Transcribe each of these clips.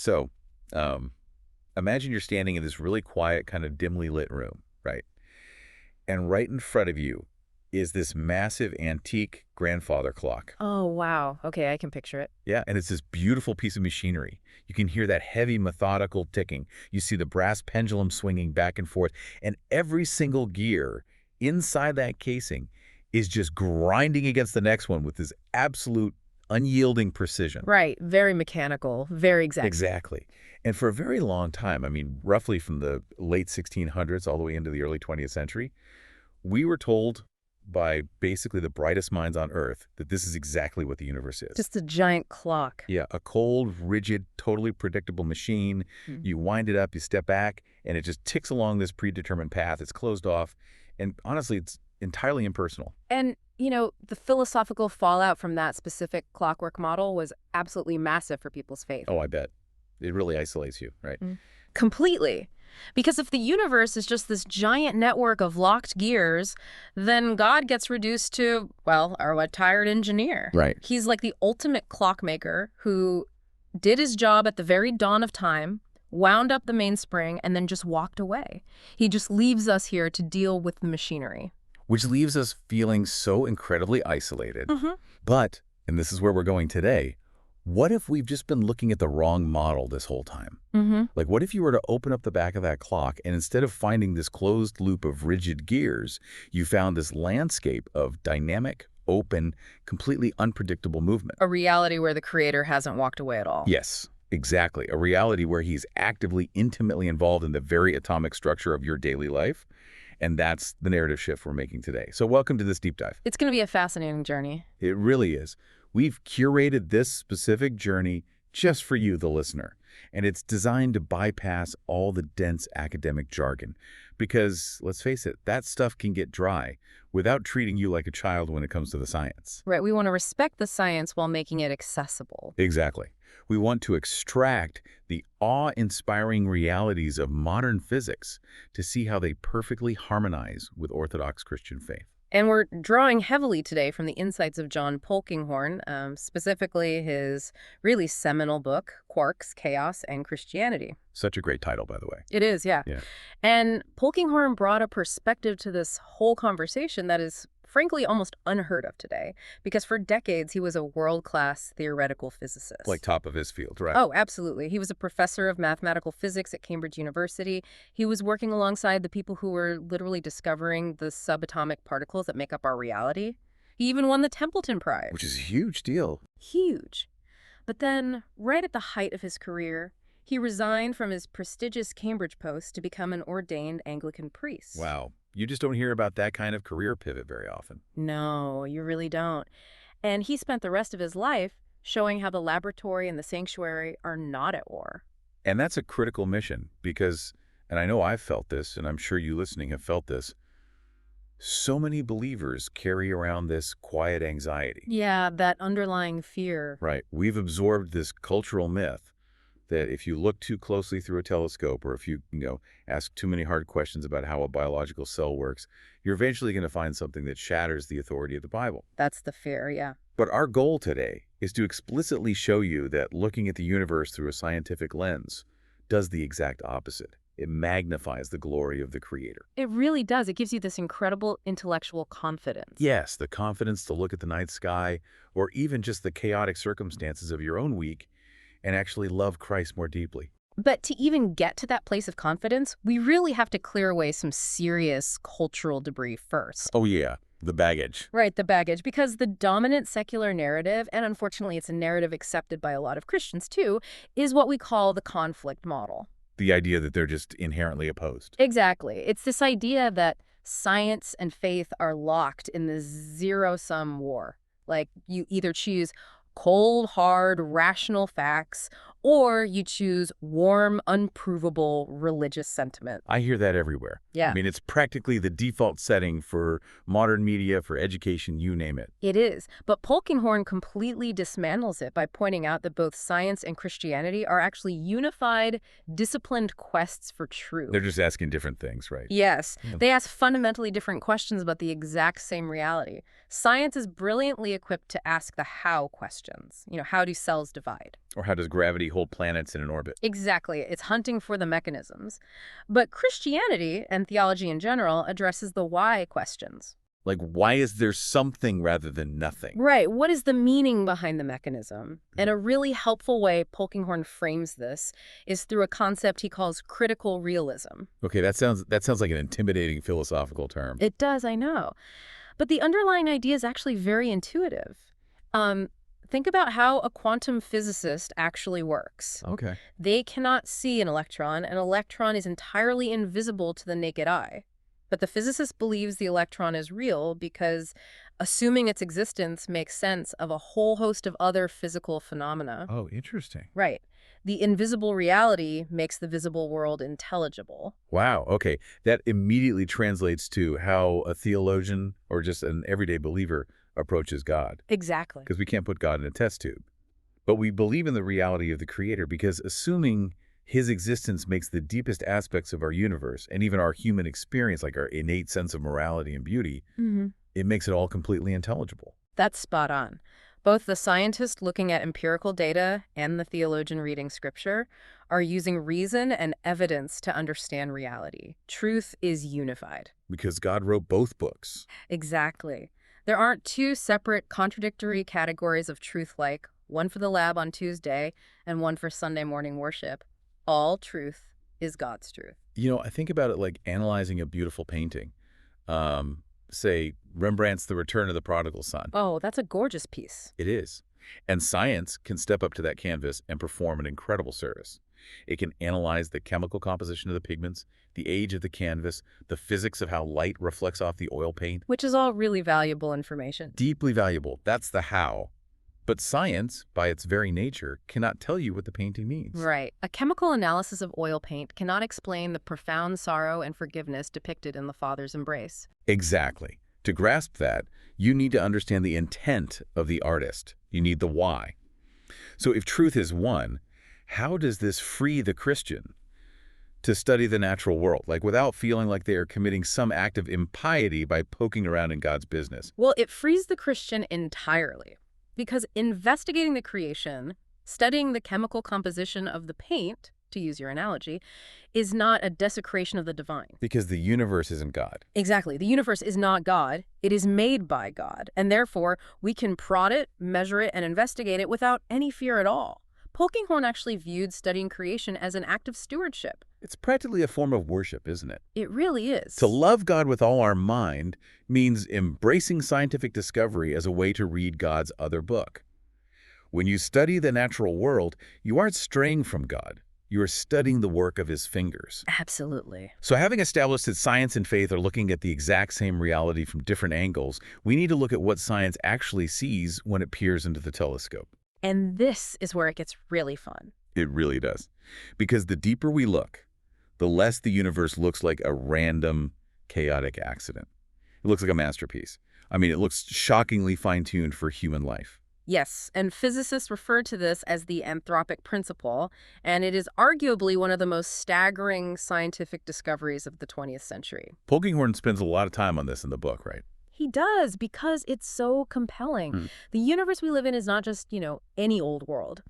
So, imagine you're standing in this really quiet, kind of dimly lit room, right? And right in front of you is this massive antique grandfather clock. Oh, wow. Okay, I can picture it. Yeah, and it's this beautiful piece of machinery. You can hear that heavy, methodical ticking. You see the brass pendulum swinging back and forth, and every single gear inside that casing is just grinding against the next one with this absolute unyielding precision. Right. Very mechanical, very exact. Exactly. And for a very long time, I mean, roughly from the late 1600s all the way into the early 20th century, we were told by basically the brightest minds on Earth that this is exactly what the universe is. Just a giant clock. Yeah, a cold, rigid, totally predictable machine. You wind it up, you step back, and it just ticks along this predetermined path. It's closed off. And honestly, it's entirely impersonal. And, the philosophical fallout from that specific clockwork model was absolutely massive for people's faith. Oh, I bet. It really isolates you, right? Completely. Because if the universe is just this giant network of locked gears, then God gets reduced to, well, our retired engineer. Right. He's like the ultimate clockmaker who did his job at the very dawn of time, wound up the mainspring, and then just walked away. He just leaves us here to deal with the machinery. Which leaves us feeling so incredibly isolated. But, and this is where we're going today, what if we've just been looking at the wrong model this whole time? Like, what if you were to open up the back of that clock and instead of finding this closed loop of rigid gears, you found this landscape of dynamic, open, completely unpredictable movement? A reality where the creator hasn't walked away at all. Yes, exactly. A reality where he's actively, intimately involved in the very atomic structure of your daily life. And that's the narrative shift we're making today. So welcome to this deep dive. It's going to be a fascinating journey. It really is. We've curated this specific journey just for you, the listener. And it's designed to bypass all the dense academic jargon. Because, let's face it, that stuff can get dry without treating you like a child when it comes to the science. Right. We want to respect the science while making it accessible. Exactly. We want to extract the awe-inspiring realities of modern physics to see how they perfectly harmonize with Orthodox Christian faith. And we're drawing heavily today from the insights of John Polkinghorne, specifically his really seminal book, Quarks, Chaos, and Christianity. Such a great title, by the way. It is, yeah. And Polkinghorne brought a perspective to this whole conversation that is, frankly, almost unheard of today, because for decades he was a world-class theoretical physicist. Like top of his field, right? Oh, absolutely. He was a professor of mathematical physics at Cambridge University. He was working alongside the people who were literally discovering the subatomic particles that make up our reality. He even won the Templeton Prize. Which is a huge deal. Huge. But then, right at the height of his career, he resigned from his prestigious Cambridge post to become an ordained Anglican priest. Wow. You just don't hear about that kind of career pivot very often. No, you really don't. And he spent the rest of his life showing how the laboratory and the sanctuary are not at war. And that's a critical mission because, and I know I've felt this, and I'm sure you listening have felt this, so many believers carry around this quiet anxiety. Yeah, that underlying fear. Right. We've absorbed this cultural myth that if you look too closely through a telescope or if you ask too many hard questions about how a biological cell works, you're eventually going to find something that shatters the authority of the Bible. That's the fear, yeah. But our goal today is to explicitly show you that looking at the universe through a scientific lens does the exact opposite. It magnifies the glory of the Creator. It really does. It gives you this incredible intellectual confidence. Yes, the confidence to look at the night sky or even just the chaotic circumstances of your own week and actually love Christ more deeply. But to even get to that place of confidence, we really have to clear away some serious cultural debris first. Oh yeah, the baggage. Right, the baggage. Because the dominant secular narrative, and unfortunately it's a narrative accepted by a lot of Christians too, is what we call the conflict model. The idea that they're just inherently opposed. Exactly. It's this idea that science and faith are locked in this zero-sum war. Like, you either choose cold, hard, rational facts, or you choose warm, unprovable religious sentiment. I hear that everywhere. Yeah. I mean, it's practically the default setting for modern media, for education, you name it. It is. But Polkinghorne completely dismantles it by pointing out that both science and Christianity are actually unified, disciplined quests for truth. They're just asking different things, right? Yes. They ask fundamentally different questions about the exact same reality. Science is brilliantly equipped to ask the how questions. How do cells divide? Or how does gravity hold planets in an orbit? Exactly. It's hunting for the mechanisms. But Christianity, and theology in general, addresses the why questions. Like, why is there something rather than nothing? Right. What is the meaning behind the mechanism? And a really helpful way Polkinghorne frames this is through a concept he calls critical realism. Okay, that sounds like an intimidating philosophical term. It does, I know. But the underlying idea is actually very intuitive. Think about how a quantum physicist actually works. Okay. They cannot see an electron. An electron is entirely invisible to the naked eye. But the physicist believes the electron is real because assuming its existence makes sense of a whole host of other physical phenomena. Oh, interesting. Right. The invisible reality makes the visible world intelligible. Wow, okay. That immediately translates to how a theologian or just an everyday believer approaches God. Exactly. Because we can't put God in a test tube. But we believe in the reality of the Creator because assuming his existence makes the deepest aspects of our universe and even our human experience, like our innate sense of morality and beauty, it makes it all completely intelligible. That's spot on. Both the scientist looking at empirical data and the theologian reading scripture are using reason and evidence to understand reality. Truth is unified. Because God wrote both books. Exactly. There aren't two separate contradictory categories of truth like one for the lab on Tuesday and one for Sunday morning worship. All truth is God's truth. I think about it like analyzing a beautiful painting. Say, Rembrandt's The Return of the Prodigal Son. Oh, that's a gorgeous piece. It is. And science can step up to that canvas and perform an incredible service. It can analyze the chemical composition of the pigments, the age of the canvas, the physics of how light reflects off the oil paint. Which is all really valuable information. Deeply valuable. That's the how. But science, by its very nature, cannot tell you what the painting means. Right. A chemical analysis of oil paint cannot explain the profound sorrow and forgiveness depicted in the Father's embrace. Exactly. To grasp that, you need to understand the intent of the artist. You need the why. So if truth is one, how does this free the Christian to study the natural world, like without feeling like they are committing some act of impiety by poking around in God's business? Well, it frees the Christian entirely. Because investigating the creation, studying the chemical composition of the paint, to use your analogy, is not a desecration of the divine. Because the universe isn't God. Exactly. The universe is not God. It is made by God. And therefore, we can prod it, measure it, and investigate it without any fear at all. Polkinghorne actually viewed studying creation as an act of stewardship. It's practically a form of worship, isn't it? It really is. To love God with all our mind means embracing scientific discovery as a way to read God's other book. When you study the natural world, you aren't straying from God. You are studying the work of his fingers. Absolutely. So having established that science and faith are looking at the exact same reality from different angles, we need to look at what science actually sees when it peers into the telescope. And this is where it gets really fun. It really does. Because the deeper we look, the less the universe looks like a random, chaotic accident. It looks like a masterpiece. I mean, it looks shockingly fine-tuned for human life. Yes, and physicists refer to this as the anthropic principle, and it is arguably one of the most staggering scientific discoveries of the 20th century. Polkinghorne spends a lot of time on this in the book, right? He does, because it's so compelling. The universe we live in is not just, any old world.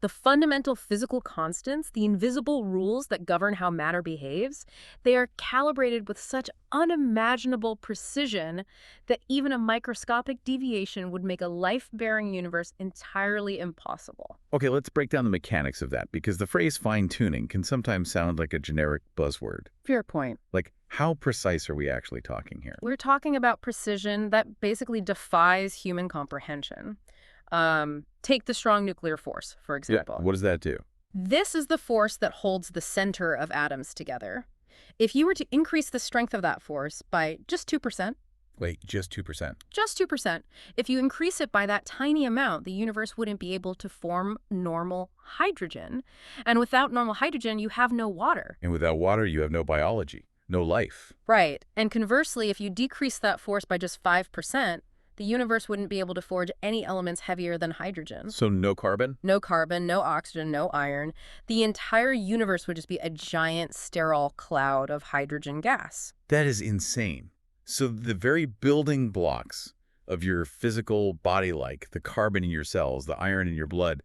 The fundamental physical constants, the invisible rules that govern how matter behaves, they are calibrated with such unimaginable precision that even a microscopic deviation would make a life-bearing universe entirely impossible. Okay, let's break down the mechanics of that, because the phrase fine-tuning can sometimes sound like a generic buzzword. Fair point. Like, how precise are we actually talking here? We're talking about precision that basically defies human comprehension. Take the strong nuclear force, for example. Yeah, what does that do? This is the force that holds the center of atoms together. If you were to increase the strength of that force by just 2%, Wait, just 2%? just 2%, if you increase it by that tiny amount, the universe wouldn't be able to form normal hydrogen. And without normal hydrogen, you have no water. And without water, you have no biology, no life. Right. And conversely, if you decrease that force by just 5%, the universe wouldn't be able to forge any elements heavier than hydrogen. So no carbon? No carbon, no oxygen, no iron. The entire universe would just be a giant sterile cloud of hydrogen gas. That is insane. So the very building blocks of your physical body, like the carbon in your cells, the iron in your blood,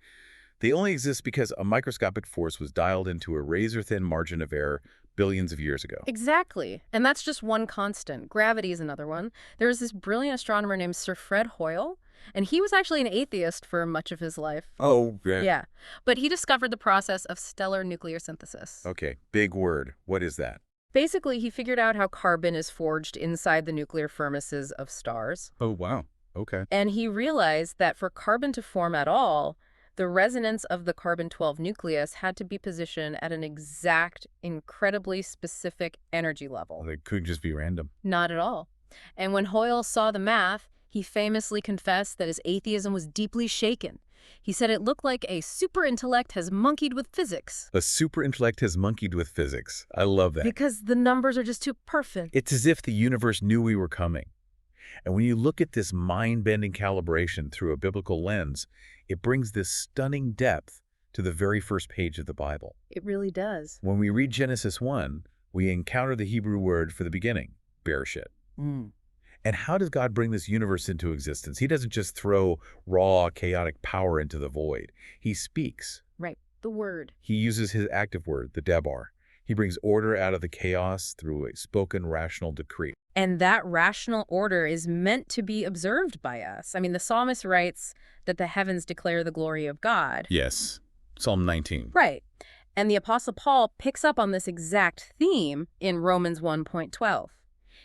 they only exist because a microscopic force was dialed into a razor-thin margin of error billions of years ago. Exactly. And that's just one constant. Gravity is another one. There was this brilliant astronomer named Sir Fred Hoyle, and he was actually an atheist for much of his life. Oh, yeah. Yeah. But he discovered the process of stellar nuclear synthesis. Okay, big word. What is that? Basically, he figured out how carbon is forged inside the nuclear furnaces of stars. Oh, wow. Okay. And he realized that for carbon to form at all, the resonance of the carbon-12 nucleus had to be positioned at an exact, incredibly specific energy level. Well, it could just be random. Not at all. And when Hoyle saw the math, he famously confessed that his atheism was deeply shaken. He said it looked like a super-intellect has monkeyed with physics. A super-intellect has monkeyed with physics. I love that. Because the numbers are just too perfect. It's as if the universe knew we were coming. And when you look at this mind-bending calibration through a biblical lens, it brings this stunning depth to the very first page of the Bible. It really does. When we read Genesis 1, we encounter the Hebrew word for the beginning, bereshit. And how does God bring this universe into existence? He doesn't just throw raw, chaotic power into the void. He speaks. Right, the word. He uses his active word, the debar. He brings order out of the chaos through a spoken, rational decree. And that rational order is meant to be observed by us. I mean, the psalmist writes that the heavens declare the glory of God. Yes, Psalm 19. Right. And the Apostle Paul picks up on this exact theme in Romans 1:12.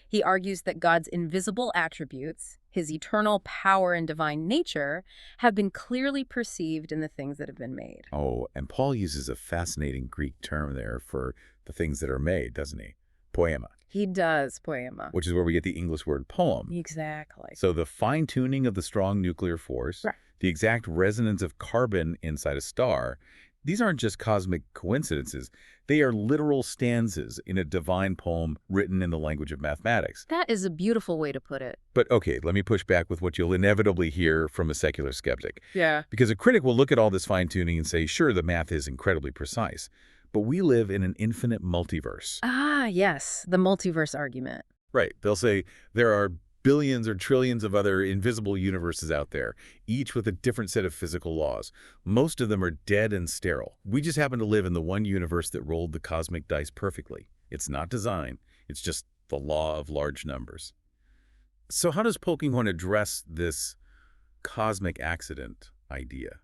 He argues that God's invisible attributes, his eternal power and divine nature, have been clearly perceived in the things that have been made. Oh, and Paul uses a fascinating Greek term there for the things that are made, doesn't he? Poema. He does, poema. Which is where we get the English word poem. Exactly. So the fine-tuning of the strong nuclear force, right, the exact resonance of carbon inside a star, these aren't just cosmic coincidences. They are literal stanzas in a divine poem written in the language of mathematics. That is a beautiful way to put it. But okay, let me push back with what you'll inevitably hear from a secular skeptic. Yeah. Because a critic will look at all this fine-tuning and say, sure, the math is incredibly precise, but we live in an infinite multiverse. Ah, yes, the multiverse argument. Right. They'll say there are billions or trillions of other invisible universes out there, each with a different set of physical laws. Most of them are dead and sterile. We just happen to live in the one universe that rolled the cosmic dice perfectly. It's not design. It's just the law of large numbers. So how does Polkinghorne address this cosmic accident idea?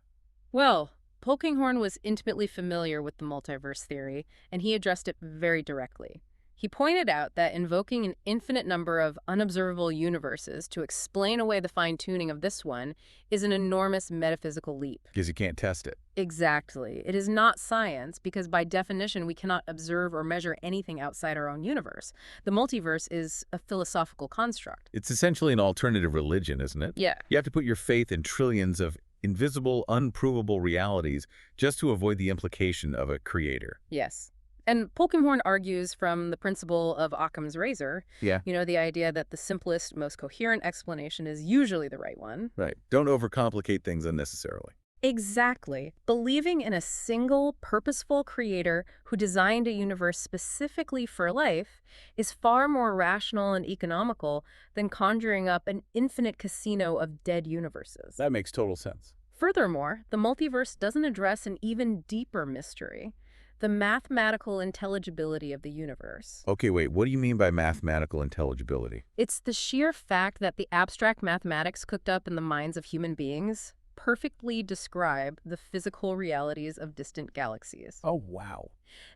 Well, Polkinghorne was intimately familiar with the multiverse theory, and he addressed it very directly. He pointed out that invoking an infinite number of unobservable universes to explain away the fine-tuning of this one is an enormous metaphysical leap. Because you can't test it. Exactly. It is not science because by definition we cannot observe or measure anything outside our own universe. The multiverse is a philosophical construct. It's essentially an alternative religion, isn't it? Yeah. You have to put your faith in trillions of invisible, unprovable realities just to avoid the implication of a creator. Yes. And Polkinghorne argues from the principle of Occam's razor, the idea that the simplest, most coherent explanation is usually the right one. Right. Don't overcomplicate things unnecessarily. Exactly. Believing in a single, purposeful creator who designed a universe specifically for life is far more rational and economical than conjuring up an infinite casino of dead universes. That makes total sense. Furthermore, the multiverse doesn't address an even deeper mystery: the mathematical intelligibility of the universe. Okay, wait, what do you mean by mathematical intelligibility? It's the sheer fact that the abstract mathematics cooked up in the minds of human beings perfectly describe the physical realities of distant galaxies. Oh, wow.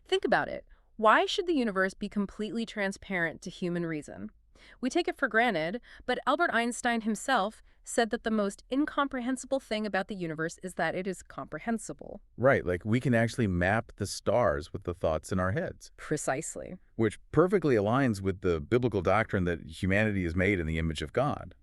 Think about it. Why should the universe be completely transparent to human reason? We take it for granted, but Albert Einstein himself said that the most incomprehensible thing about the universe is that it is comprehensible. Right, like we can actually map the stars with the thoughts in our heads. Precisely. Which perfectly aligns with the biblical doctrine that humanity is made in the image of God.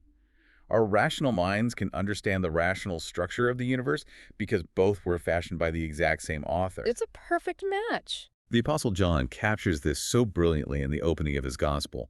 Our rational minds can understand the rational structure of the universe because both were fashioned by the exact same author. It's a perfect match. The Apostle John captures this so brilliantly in the opening of his gospel.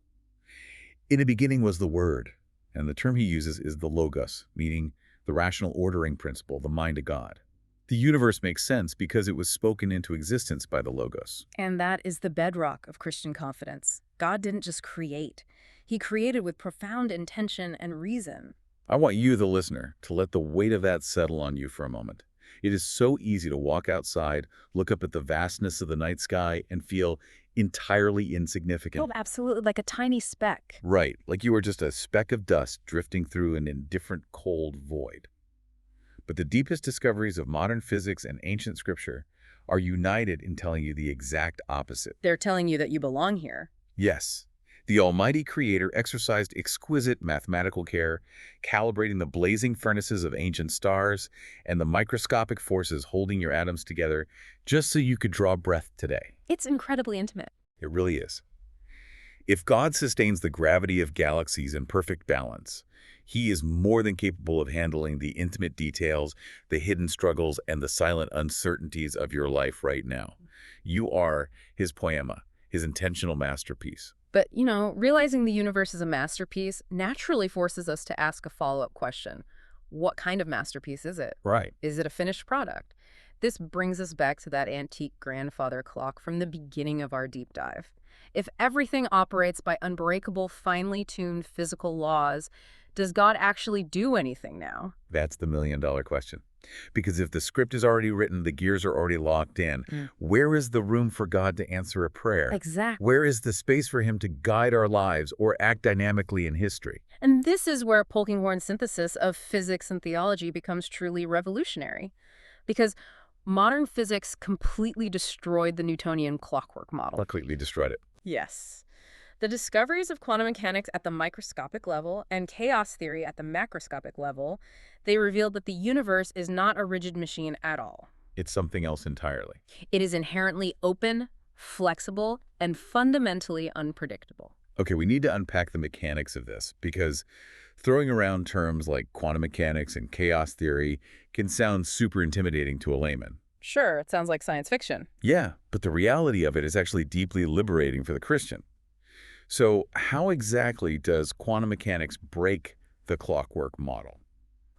In the beginning was the Word, and the term he uses is the logos, meaning the rational ordering principle, the mind of God. The universe makes sense because it was spoken into existence by the logos. And that is the bedrock of Christian confidence. God didn't just create. He created with profound intention and reason. I want you, the listener, to let the weight of that settle on you for a moment. It is so easy to walk outside, look up at the vastness of the night sky, and feel entirely insignificant. Oh, absolutely, like a tiny speck. Right, like you are just a speck of dust drifting through an indifferent, cold void. But the deepest discoveries of modern physics and ancient scripture are united in telling you the exact opposite. They're telling you that you belong here. Yes, the Almighty Creator exercised exquisite mathematical care, calibrating the blazing furnaces of ancient stars and the microscopic forces holding your atoms together just so you could draw breath today. It's incredibly intimate. It really is. If God sustains the gravity of galaxies in perfect balance, He is more than capable of handling the intimate details, the hidden struggles, and the silent uncertainties of your life right now. You are His poema, His intentional masterpiece. But, realizing the universe is a masterpiece naturally forces us to ask a follow-up question. What kind of masterpiece is it? Right. Is it a finished product? This brings us back to that antique grandfather clock from the beginning of our deep dive. If everything operates by unbreakable, finely tuned physical laws, does God actually do anything now? That's the million-dollar question. Because if the script is already written, the gears are already locked in, where is the room for God to answer a prayer? Exactly. Where is the space for Him to guide our lives or act dynamically in history? And this is where Polkinghorne's synthesis of physics and theology becomes truly revolutionary. Because modern physics completely destroyed the Newtonian clockwork model. Completely destroyed it. Yes. The discoveries of quantum mechanics at the microscopic level and chaos theory at the macroscopic level, they revealed that the universe is not a rigid machine at all. It's something else entirely. It is inherently open, flexible, and fundamentally unpredictable. Okay, we need to unpack the mechanics of this because throwing around terms like quantum mechanics and chaos theory can sound super intimidating to a layman. Sure, it sounds like science fiction. Yeah, but the reality of it is actually deeply liberating for the Christian. So how exactly does quantum mechanics break the clockwork model?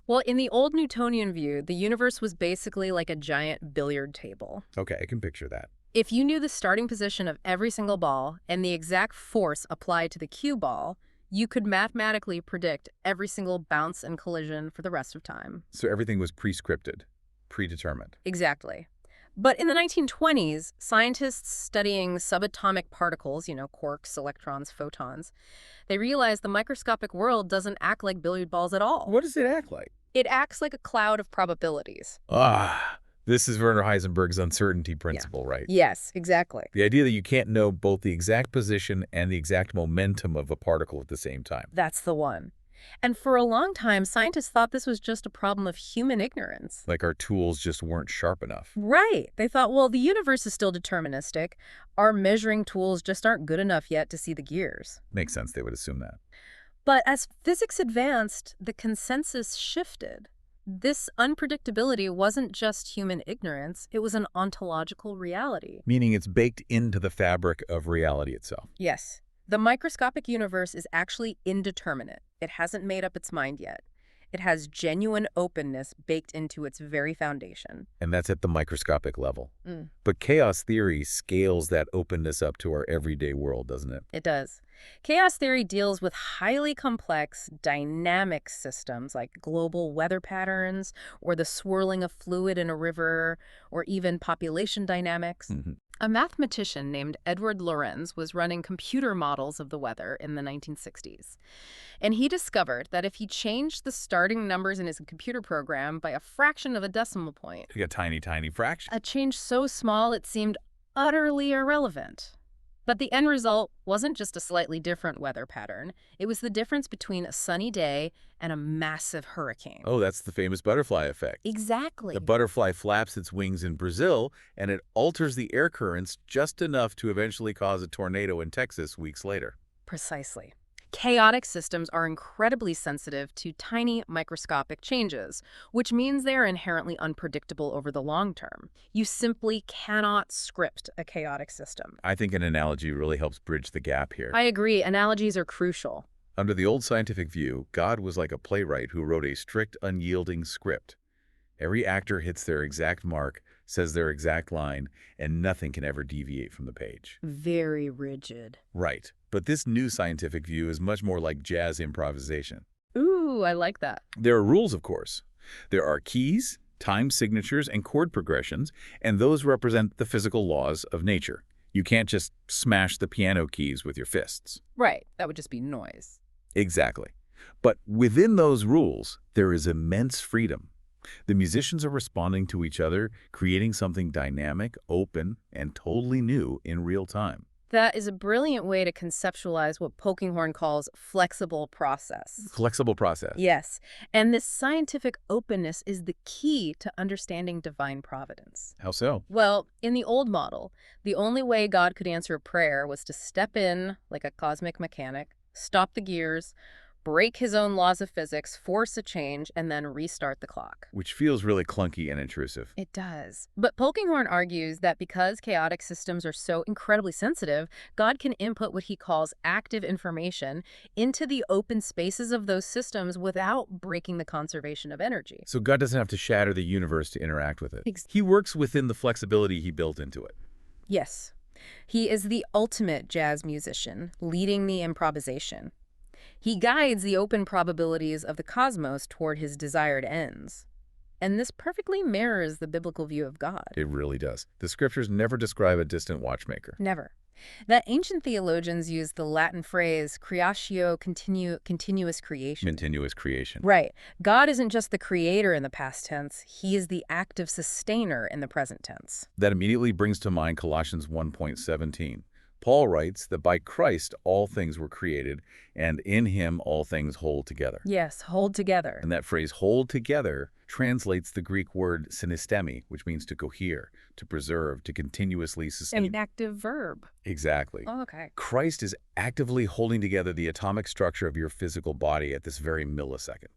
Well, in the old Newtonian view, the universe was basically like a giant billiard table. Okay, I can picture that. If you knew the starting position of every single ball and the exact force applied to the cue ball, you could mathematically predict every single bounce and collision for the rest of time. So everything was prescripted, predetermined. Exactly. But in the 1920s, scientists studying subatomic particles, quarks, electrons, photons, they realized the microscopic world doesn't act like billiard balls at all. What does it act like? It acts like a cloud of probabilities. This is Werner Heisenberg's uncertainty principle, right? Yes, exactly. The idea that you can't know both the exact position and the exact momentum of a particle at the same time. That's the one. And for a long time, scientists thought this was just a problem of human ignorance. Like our tools just weren't sharp enough. Right. They thought, well, the universe is still deterministic. Our measuring tools just aren't good enough yet to see the gears. Makes sense, they would assume that. But as physics advanced, the consensus shifted. This unpredictability wasn't just human ignorance, it was an ontological reality. Meaning it's baked into the fabric of reality itself. Yes. The microscopic universe is actually indeterminate. It hasn't made up its mind yet. It has genuine openness baked into its very foundation. And that's at the microscopic level. But chaos theory scales that openness up to our everyday world, doesn't it? It does. Chaos theory deals with highly complex, dynamic systems like global weather patterns, or the swirling of fluid in a river, or even population dynamics. A mathematician named Edward Lorenz was running computer models of the weather in the 1960s. And he discovered that if he changed the starting numbers in his computer program by a fraction of a decimal point, Like a tiny, tiny fraction. a change so small it seemed utterly irrelevant. But the end result wasn't just a slightly different weather pattern. It was the difference between a sunny day and a massive hurricane. Oh, that's the famous butterfly effect. Exactly. The butterfly flaps its wings in Brazil, and it alters the air currents just enough to eventually cause a tornado in Texas weeks later. Precisely. Chaotic systems are incredibly sensitive to tiny microscopic changes, which means they are inherently unpredictable over the long term. You simply cannot script a chaotic system. I think an analogy really helps bridge the gap here. I agree. Analogies are crucial. Under the old scientific view, God was like a playwright who wrote a strict, unyielding script. Every actor hits their exact mark, says their exact line, and nothing can ever deviate from the page. Very rigid. Right. But this new scientific view is much more like jazz improvisation. Ooh, Ooh, I like that. There are rules, of course. There are keys, time signatures, and chord progressions, and those represent the physical laws of nature. You can't just smash the piano keys with your fists. Right. That would just be noise. Exactly. But within those rules, there is immense freedom. The musicians are responding to each other, creating something dynamic, open, and totally new in real time. That is a brilliant way to conceptualize what Polkinghorne calls flexible process. Flexible process. Yes, and this scientific openness is the key to understanding divine providence. How so? Well, in the old model, the only way God could answer a prayer was to step in like a cosmic mechanic, stop the gears, break his own laws of physics, force a change, and then restart the clock. Which feels really clunky and intrusive. It does. But Polkinghorne argues that because chaotic systems are so incredibly sensitive, God can input what he calls active information into the open spaces of those systems without breaking the conservation of energy. So God doesn't have to shatter the universe to interact with it. He works within the flexibility he built into it. Yes. He is the ultimate jazz musician, leading the improvisation. He guides the open probabilities of the cosmos toward his desired ends. And this perfectly mirrors the biblical view of God. It really does. The scriptures never describe a distant watchmaker. Never. That ancient theologians use the Latin phrase creatio continuous creation. Continuous creation. Right. God isn't just the creator in the past tense, he is the active sustainer in the present tense. That immediately brings to mind Colossians 1:17. Paul writes that by Christ all things were created, and in him all things hold together. Yes, hold together. And that phrase, hold together, translates the Greek word synestemi, which means to cohere, to preserve, to continuously sustain. An active verb. Exactly. Oh, okay. Christ is actively holding together the atomic structure of your physical body at this very millisecond.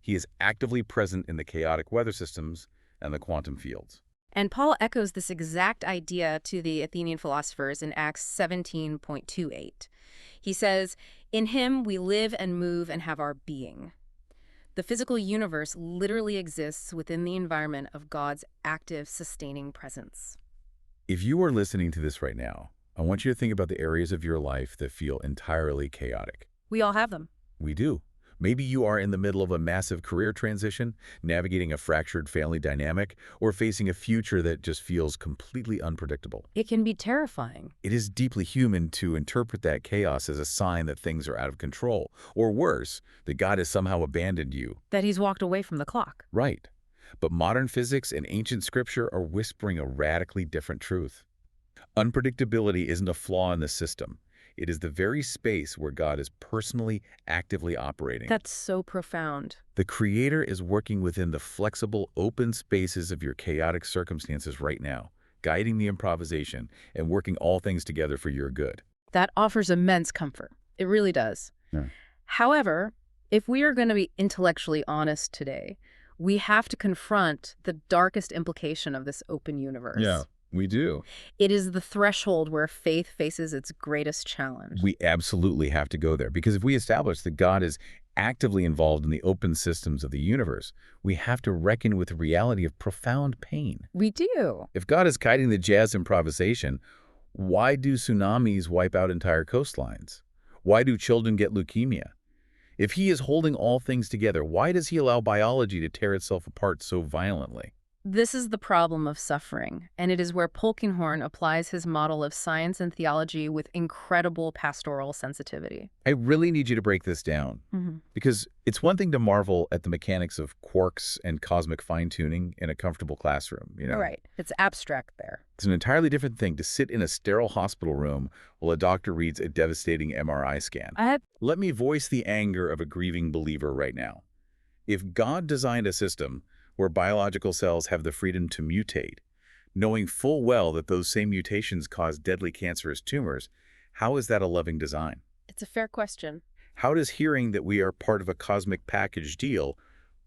He is actively present in the chaotic weather systems and the quantum fields. And Paul echoes this exact idea to the Athenian philosophers in Acts 17:28. He says, "In him we live and move and have our being." The physical universe literally exists within the environment of God's active, sustaining presence. If you are listening to this right now, I want you to think about the areas of your life that feel entirely chaotic. We all have them. We do. Maybe you are in the middle of a massive career transition, navigating a fractured family dynamic, or facing a future that just feels completely unpredictable. It can be terrifying. It is deeply human to interpret that chaos as a sign that things are out of control, or worse, that God has somehow abandoned you. That he's walked away from the clock. Right. But modern physics and ancient scripture are whispering a radically different truth. Unpredictability isn't a flaw in the system. It is the very space where God is personally, actively operating. That's so profound. The Creator is working within the flexible, open spaces of your chaotic circumstances right now, guiding the improvisation and working all things together for your good. That offers immense comfort. It really does. Yeah. However, if we are going to be intellectually honest today, we have to confront the darkest implication of this open universe. Yeah, we do. It is the threshold where faith faces its greatest challenge. We absolutely have to go there, because if we establish that God is actively involved in the open systems of the universe, we have to reckon with the reality of profound pain. We do. If God is guiding the jazz improvisation, why do tsunamis wipe out entire coastlines? Why do children get leukemia? If he is holding all things together, why does he allow biology to tear itself apart so violently? This is the problem of suffering, and it is where Polkinghorne applies his model of science and theology with incredible pastoral sensitivity. I really need you to break this down, because it's one thing to marvel at the mechanics of quarks and cosmic fine-tuning in a comfortable classroom, you know? Right. It's abstract there. It's an entirely different thing to sit in a sterile hospital room while a doctor reads a devastating MRI scan. Let me voice the anger of a grieving believer right now. If God designed a system where biological cells have the freedom to mutate, knowing full well that those same mutations cause deadly cancerous tumors, how is that a loving design? It's a fair question. How does hearing that we are part of a cosmic package deal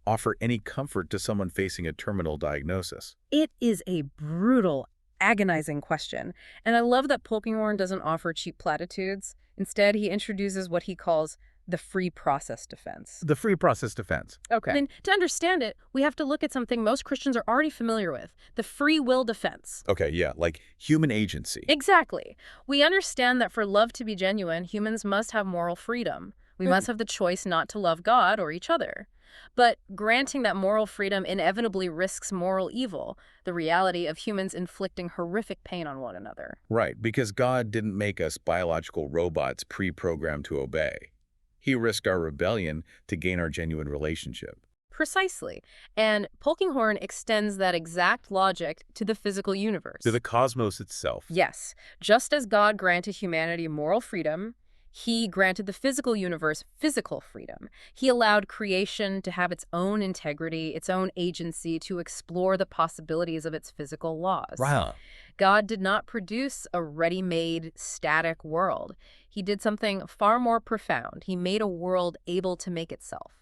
offer any comfort to someone facing a terminal diagnosis? It is a brutal, agonizing question. And I love that Polkinghorne doesn't offer cheap platitudes. Instead, he introduces what he calls the free process defense. The free process defense. Okay. Then, to understand it, we have to look at something most Christians are already familiar with, the free will defense. Okay, yeah, like human agency. Exactly. We understand that for love to be genuine, humans must have moral freedom. We must have the choice not to love God or each other. But granting that moral freedom inevitably risks moral evil, the reality of humans inflicting horrific pain on one another. Right, because God didn't make us biological robots pre-programmed to obey. He risked our rebellion to gain our genuine relationship. Precisely. And Polkinghorne extends that exact logic to the physical universe. To the cosmos itself. Yes. Just as God granted humanity moral freedom, he granted the physical universe physical freedom. He allowed creation to have its own integrity, its own agency, to explore the possibilities of its physical laws. Right. God did not produce a ready-made, static world. He did something far more profound. He made a world able to make itself.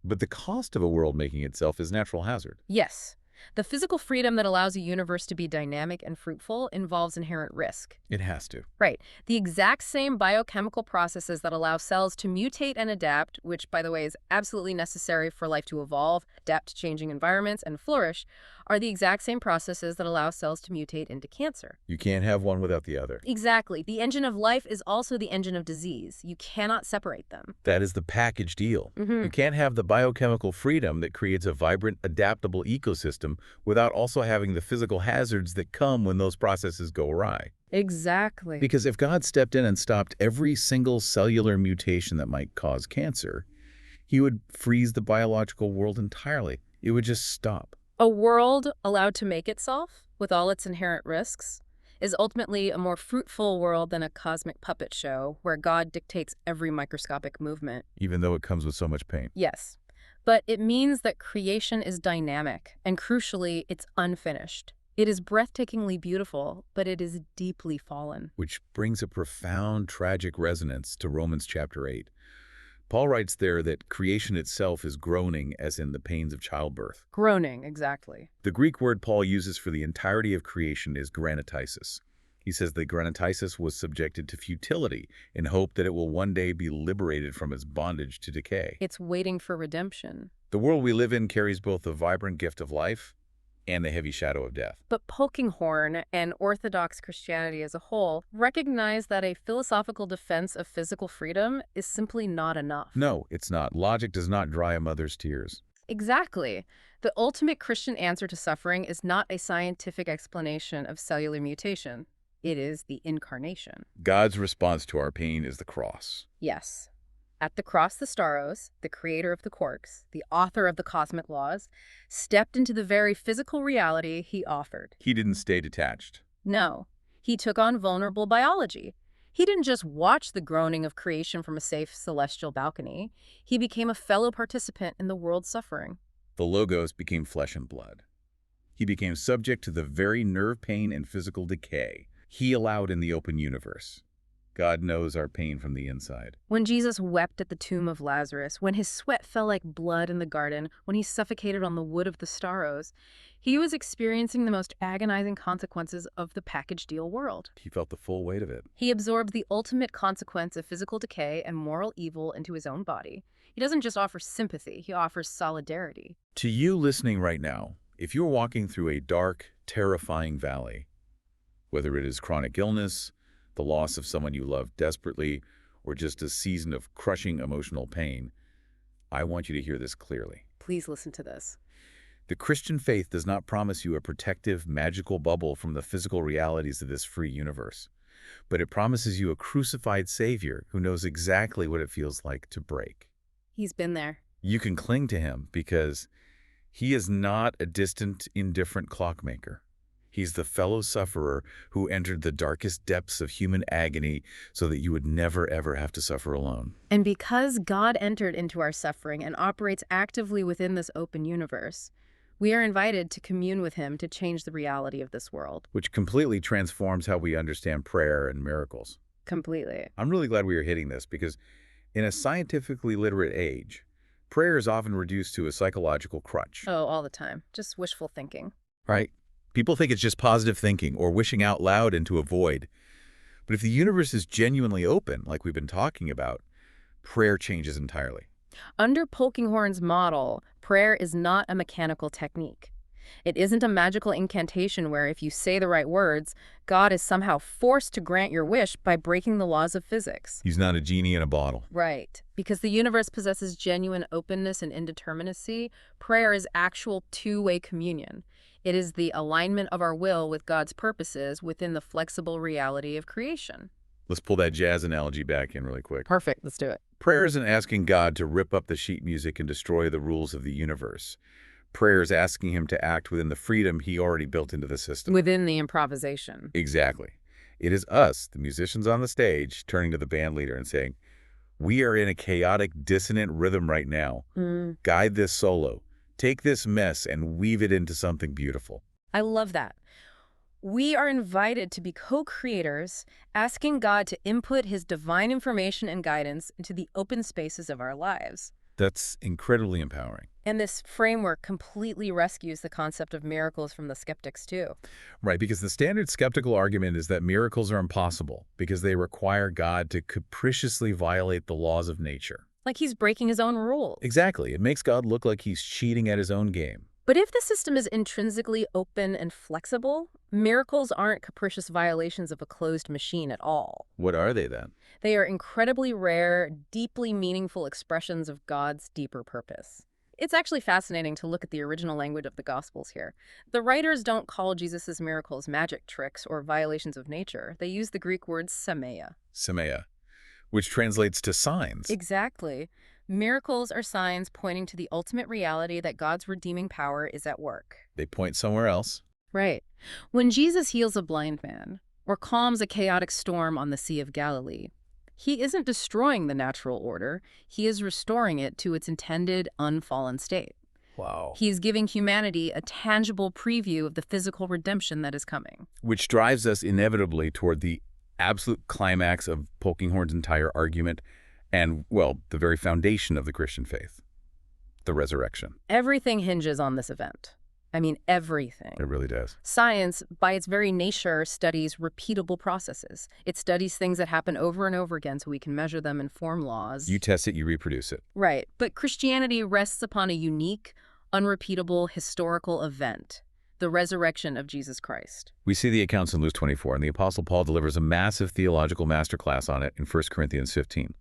But the cost of a world making itself is natural hazard. Yes. The physical freedom that allows a universe to be dynamic and fruitful involves inherent risk. It has to. Right. The exact same biochemical processes that allow cells to mutate and adapt, which, by the way, is absolutely necessary for life to evolve, adapt to changing environments, and flourish, are the exact same processes that allow cells to mutate into cancer. You can't have one without the other. Exactly. The engine of life is also the engine of disease. You cannot separate them. That is the package deal. You can't have the biochemical freedom that creates a vibrant, adaptable ecosystem without also having the physical hazards that come when those processes go awry. Exactly. Because if God stepped in and stopped every single cellular mutation that might cause cancer, he would freeze the biological world entirely. It would just stop. A world allowed to make itself, with all its inherent risks, is ultimately a more fruitful world than a cosmic puppet show where God dictates every microscopic movement. Even though it comes with so much pain. Yes, but it means that creation is dynamic, and crucially, it's unfinished. It is breathtakingly beautiful, but it is deeply fallen. Which brings a profound tragic resonance to Romans chapter 8. Paul writes there that creation itself is groaning as in the pains of childbirth. Groaning, exactly. The Greek word Paul uses for the entirety of creation is granatisis. He says that granatisis was subjected to futility in hope that it will one day be liberated from its bondage to decay. It's waiting for redemption. The world we live in carries both the vibrant gift of life and the heavy shadow of death. But Polkinghorne and Orthodox Christianity as a whole recognize that a philosophical defense of physical freedom is simply not enough. No, it's not. Logic does not dry a mother's tears. Exactly. The ultimate Christian answer to suffering is not a scientific explanation of cellular mutation. It is the incarnation. God's response to our pain is the cross. Yes. At the cross, the Staros, the creator of the Quarks, the author of the cosmic laws, stepped into the very physical reality he offered. He didn't stay detached. No, he took on vulnerable biology. He didn't just watch the groaning of creation from a safe celestial balcony. He became a fellow participant in the world's suffering. The Logos became flesh and blood. He became subject to the very nerve pain and physical decay he allowed in the open universe. God knows our pain from the inside. When Jesus wept at the tomb of Lazarus, when his sweat fell like blood in the garden, when he suffocated on the wood of the Staros, he was experiencing the most agonizing consequences of the package deal world. He felt the full weight of it. He absorbed the ultimate consequence of physical decay and moral evil into his own body. He doesn't just offer sympathy, he offers solidarity. To you listening right now, if you're walking through a dark, terrifying valley, whether it is chronic illness, the loss of someone you love desperately, or just a season of crushing emotional pain, I want you to hear this clearly. Please listen to this. The Christian faith does not promise you a protective, magical bubble from the physical realities of this free universe, but it promises you a crucified Savior who knows exactly what it feels like to break. He's been there. You can cling to him because he is not a distant, indifferent clockmaker. He's the fellow sufferer who entered the darkest depths of human agony so that you would never, ever have to suffer alone. And because God entered into our suffering and operates actively within this open universe, we are invited to commune with him to change the reality of this world. Which completely transforms how we understand prayer and miracles. Completely. I'm really glad we are hitting this because in a scientifically literate age, prayer is often reduced to a psychological crutch. Oh, all the time. Just wishful thinking. Right? People think it's just positive thinking or wishing out loud into a void. But if the universe is genuinely open, like we've been talking about, prayer changes entirely. Under Polkinghorne's model, prayer is not a mechanical technique. It isn't a magical incantation where if you say the right words, God is somehow forced to grant your wish by breaking the laws of physics. He's not a genie in a bottle. Right. Because the universe possesses genuine openness and indeterminacy, prayer is actual two-way communion. It is the alignment of our will with God's purposes within the flexible reality of creation. Let's pull that jazz analogy back in really quick. Perfect. Let's do it. Prayer isn't asking God to rip up the sheet music and destroy the rules of the universe. Prayer is asking him to act within the freedom he already built into the system. Within the improvisation. Exactly. It is us, the musicians on the stage, turning to the band leader and saying, "We are in a chaotic, dissonant rhythm right now. Guide this solo. Take this mess and weave it into something beautiful." I love that. We are invited to be co-creators, asking God to input his divine information and guidance into the open spaces of our lives. That's incredibly empowering. And this framework completely rescues the concept of miracles from the skeptics, too. Right, because the standard skeptical argument is that miracles are impossible because they require God to capriciously violate the laws of nature. Like he's breaking his own rules. Exactly. It makes God look like he's cheating at his own game. But if the system is intrinsically open and flexible, miracles aren't capricious violations of a closed machine at all. What are they then? They are incredibly rare, deeply meaningful expressions of God's deeper purpose. It's actually fascinating to look at the original language of the Gospels here. The writers don't call Jesus' miracles magic tricks or violations of nature. They use the Greek word semeia. Semeia, which translates to signs. Exactly. Miracles are signs pointing to the ultimate reality that God's redeeming power is at work. They point somewhere else. Right. When Jesus heals a blind man or calms a chaotic storm on the Sea of Galilee, he isn't destroying the natural order. He is restoring it to its intended, unfallen state. Wow. He is giving humanity a tangible preview of the physical redemption that is coming. Which drives us inevitably toward the absolute climax of Polkinghorne's entire argument and, well, the very foundation of the Christian faith, the resurrection. Everything hinges on this event. I mean, everything. It really does. Science, by its very nature, studies repeatable processes. It studies things that happen over and over again so we can measure them and form laws. You test it, you reproduce it. Right. But Christianity rests upon a unique, unrepeatable historical event, the resurrection of Jesus Christ. We see the accounts in Luke 24, and the Apostle Paul delivers a massive theological masterclass on it in 1 Corinthians 15.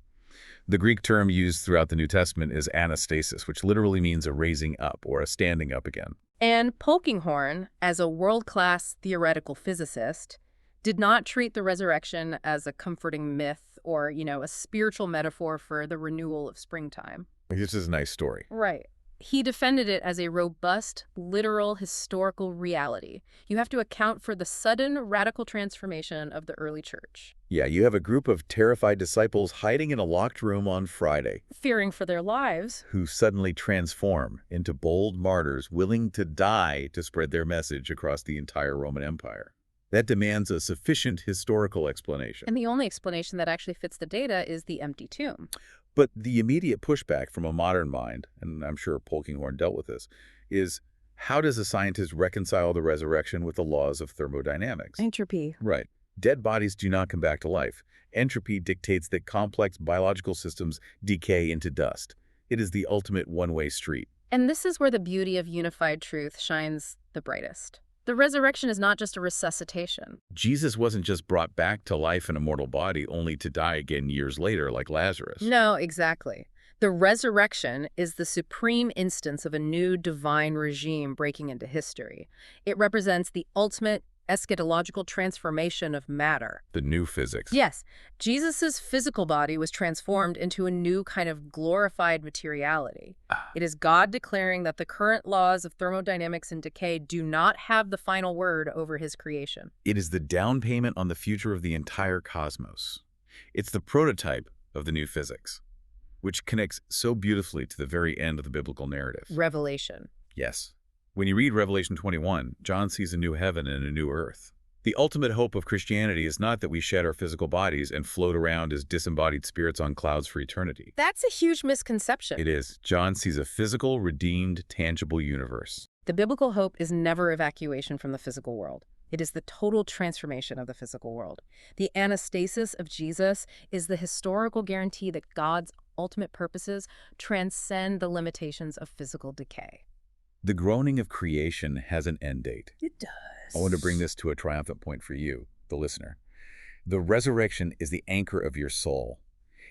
The Greek term used throughout the New Testament is anastasis, which literally means a raising up or a standing up again. And Polkinghorne, as a world-class theoretical physicist, did not treat the resurrection as a comforting myth or, a spiritual metaphor for the renewal of springtime. This is a nice story. Right. He defended it as a robust, literal, historical reality. You have to account for the sudden, radical transformation of the early church. Yeah, you have a group of terrified disciples hiding in a locked room on Friday, Fearing for their lives. who suddenly transform into bold martyrs willing to die to spread their message across the entire Roman Empire. That demands a sufficient historical explanation. And the only explanation that actually fits the data is the empty tomb. But the immediate pushback from a modern mind, and I'm sure Polkinghorne dealt with this, is how does a scientist reconcile the resurrection with the laws of thermodynamics? Entropy. Right. Dead bodies do not come back to life. Entropy dictates that complex biological systems decay into dust. It is the ultimate one-way street. And this is where the beauty of unified truth shines the brightest. The resurrection is not just a resuscitation. Jesus wasn't just brought back to life in a mortal body only to die again years later like Lazarus. No, exactly. The resurrection is the supreme instance of a new divine regime breaking into history. It represents the ultimate eschatological transformation of matter. The new physics. Yes, Jesus' physical body was transformed into a new kind of glorified materiality. It is God declaring that the current laws of thermodynamics and decay do not have the final word over his creation. It is the down payment on the future of the entire cosmos. It's the prototype of the new physics, which connects so beautifully to the very end of the biblical narrative. Revelation. Yes. When you read Revelation 21, John sees a new heaven and a new earth. The ultimate hope of Christianity is not that we shed our physical bodies and float around as disembodied spirits on clouds for eternity. That's a huge misconception. It is. John sees a physical, redeemed, tangible universe. The biblical hope is never evacuation from the physical world. It is the total transformation of the physical world. The anastasis of Jesus is the historical guarantee that God's ultimate purposes transcend the limitations of physical decay. The groaning of creation has an end date. It does. I want to bring this to a triumphant point for you, the listener. The resurrection is the anchor of your soul.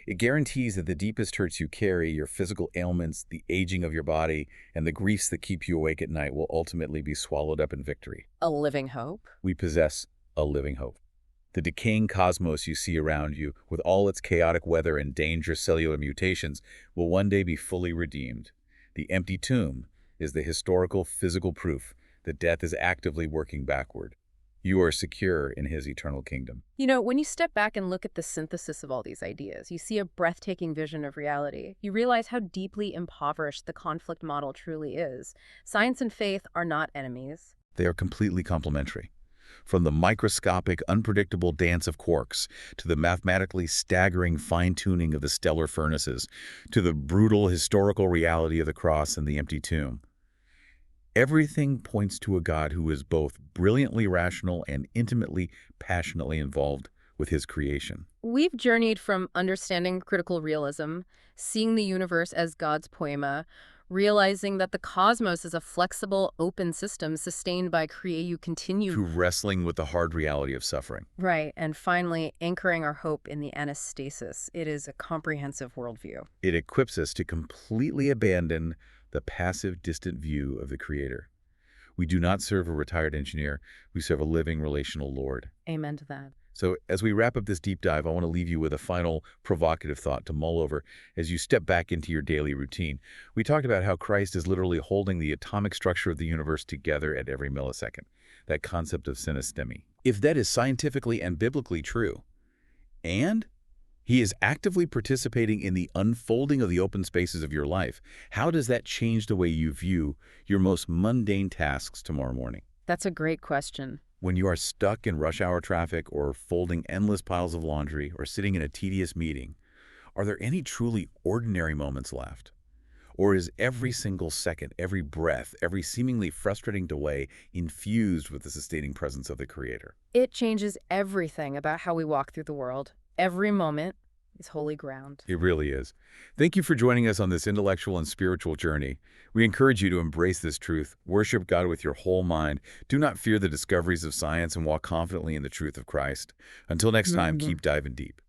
It guarantees that the deepest hurts you carry, your physical ailments, the aging of your body, and the griefs that keep you awake at night will ultimately be swallowed up in victory. A living hope? We possess a living hope. The decaying cosmos you see around you, with all its chaotic weather and dangerous cellular mutations, will one day be fully redeemed. The empty tomb is the historical physical proof that death is actively working backward. You are secure in his eternal kingdom. You know, when you step back and look at the synthesis of all these ideas, you see a breathtaking vision of reality. You realize how deeply impoverished the conflict model truly is. Science and faith are not enemies. They are completely complementary. From the microscopic, unpredictable dance of quarks, to the mathematically staggering fine-tuning of the stellar furnaces, to the brutal historical reality of the cross and the empty tomb. Everything points to a God who is both brilliantly rational and intimately, passionately involved with his creation. We've journeyed from understanding critical realism, seeing the universe as God's poema, realizing that the cosmos is a flexible, open system sustained by create continue. To wrestling with the hard reality of suffering. Right, and finally anchoring our hope in the anastasis. It is a comprehensive worldview. It equips us to completely abandon the passive, distant view of the Creator. We do not serve a retired engineer. We serve a living, relational Lord. Amen to that. So as we wrap up this deep dive, I want to leave you with a final provocative thought to mull over as you step back into your daily routine. We talked about how Christ is literally holding the atomic structure of the universe together at every millisecond, that concept of synastemy. If that is scientifically and biblically true, and he is actively participating in the unfolding of the open spaces of your life, how does that change the way you view your most mundane tasks tomorrow morning? That's a great question. When you are stuck in rush hour traffic or folding endless piles of laundry or sitting in a tedious meeting, are there any truly ordinary moments left? Or is every single second, every breath, every seemingly frustrating delay infused with the sustaining presence of the Creator? It changes everything about how we walk through the world. Every moment is holy ground. It really is. Thank you for joining us on this intellectual and spiritual journey. We encourage you to embrace this truth, worship God with your whole mind, do not fear the discoveries of science, and walk confidently in the truth of Christ. Until next time, keep diving deep.